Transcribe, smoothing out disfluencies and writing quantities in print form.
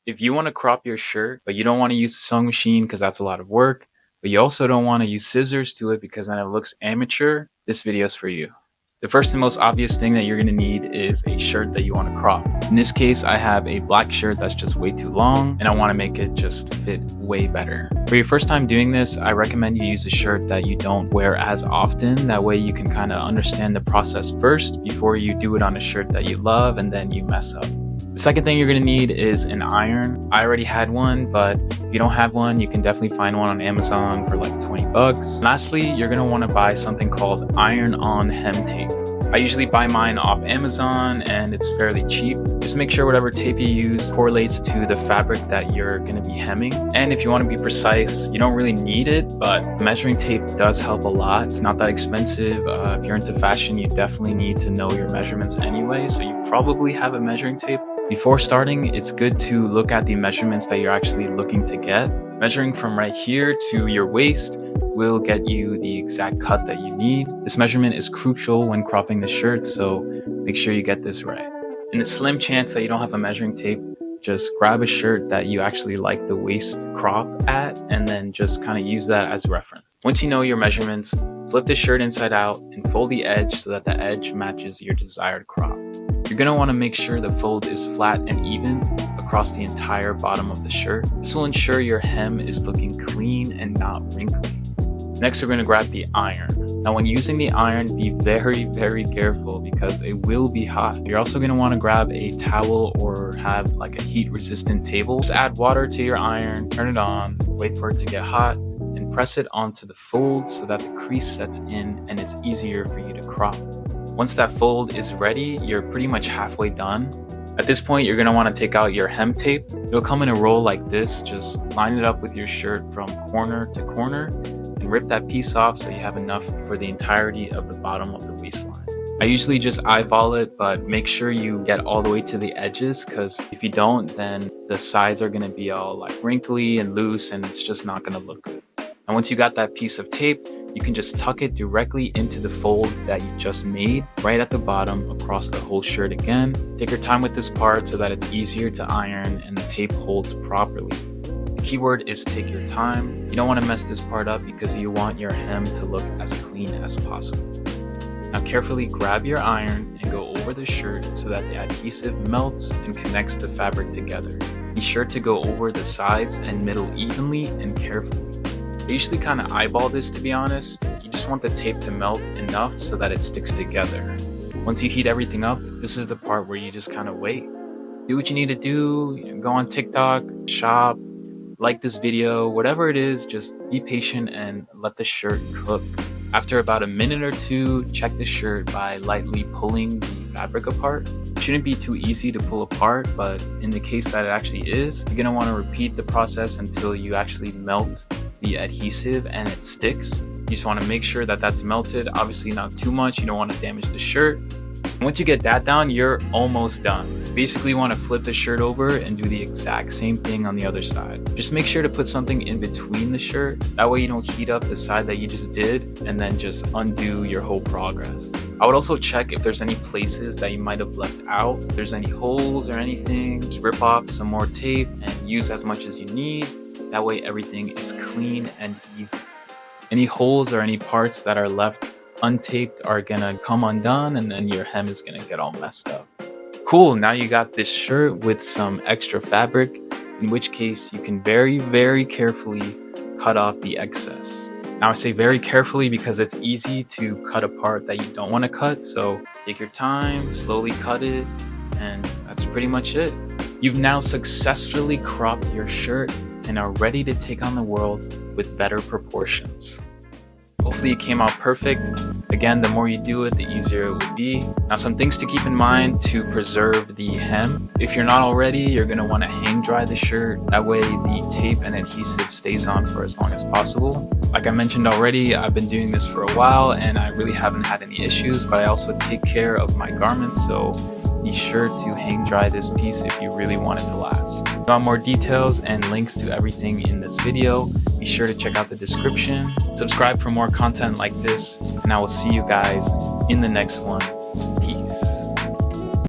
If you want to crop your shirt, but you don't want to use the sewing machine because that's a lot of work, but you also don't want to use scissors to it because then it looks amateur, this video is for you. The first and most obvious thing that you're going to need is a shirt that you want to crop. In this case, I have a black shirt that's just way too long and I want to make it just fit way better. For your first time doing this, I recommend you use a shirt that you don't wear as often. That way you can kind of understand the process first before you do it on a shirt that you love and then you mess up. The second thing you're going to need is an iron. I already had one, but if you don't have one, you can definitely find one on Amazon for like 20 bucks. Lastly, you're going to want to buy something called iron-on hem tape. I usually buy mine off Amazon and it's fairly cheap. Just make sure whatever tape you use correlates to the fabric that you're going to be hemming. And if you want to be precise, you don't really need it, but measuring tape does help a lot. It's not that expensive. If you're into fashion, you definitely need to know your measurements anyway, so you probably have a measuring tape. Before starting, it's good to look at the measurements that you're actually looking to get. Measuring from right here to your waist will get you the exact cut that you need. This measurement is crucial when cropping the shirt, so make sure you get this right. In the slim chance that you don't have a measuring tape, just grab a shirt that you actually like the waist crop at and then just kind of use that as reference. Once you know your measurements, flip the shirt inside out and fold the edge so that the edge matches your desired crop. You're going to want to make sure the fold is flat and even across the entire bottom of the shirt. This will ensure your hem is looking clean and not wrinkly. Next, we're going to grab the iron. Now, when using the iron, be very careful because it will be hot. You're also going to want to grab a towel or have like a heat-resistant table. Just add water to your iron, turn it on, wait for it to get hot, and press it onto the fold so that the crease sets in and it's easier for you to crop. Once that fold is ready, you're pretty much halfway done. At this point, you're going to want to take out your hem tape. It'll come in a roll like this. Just line it up with your shirt from corner to corner and rip that piece off so you have enough for the entirety of the bottom of the waistline. I usually just eyeball it, but make sure you get all the way to the edges because if you don't, then the sides are going to be all like wrinkly and loose and it's just not going to look good. And once you got that piece of tape, you can just tuck it directly into the fold that you just made right at the bottom across the whole shirt again. Take your time with this part so that it's easier to iron and the tape holds properly. The key word is take your time. You don't want to mess this part up because you want your hem to look as clean as possible. Now carefully grab your iron and go over the shirt so that the adhesive melts and connects the fabric together. Be sure to go over the sides and middle evenly and carefully. I usually kind of eyeball this, to be honest. You just want the tape to melt enough so that it sticks together. Once you heat everything up, this is the part where you just kind of wait. Do what you need to do, go on TikTok, shop, like this video, whatever it is, just be patient and let the shirt cook. After about a minute or two, check the shirt by lightly pulling the fabric apart. It shouldn't be too easy to pull apart, but in the case that it actually is, you're gonna want to repeat the process until you actually melt the adhesive and it sticks. You just want to make sure that that's melted, obviously not too much, you don't want to damage the shirt. And once you get that down, you're almost done. Basically you want to flip the shirt over and do the exact same thing on the other side. Just make sure to put something in between the shirt, that way you don't heat up the side that you just did and then just undo your whole progress. I would also check if there's any places that you might have left out. If there's any holes or anything, just rip off some more tape and use as much as you need. That way everything is clean and even. Any holes or any parts that are left untaped are gonna come undone and then your hem is gonna get all messed up. Cool, now you got this shirt with some extra fabric, in which case you can very carefully cut off the excess. Now I say very carefully because it's easy to cut a part that you don't want to cut, so take your time, slowly cut it, and that's pretty much it. You've now successfully cropped your shirt and are ready to take on the world with better proportions. Hopefully it came out perfect. Again, the more you do it, the easier it will be. Now some things to keep in mind to preserve the hem. If you're not already, you're going to want to hang dry the shirt. That way the tape and adhesive stays on for as long as possible. Like I mentioned already, I've been doing this for a while and I really haven't had any issues, but I also take care of my garments, so be sure to hang dry this piece if you really want it to last. If you want more details and links to everything in this video, be sure to check out the description. Subscribe for more content like this, and I will see you guys in the next one. Peace.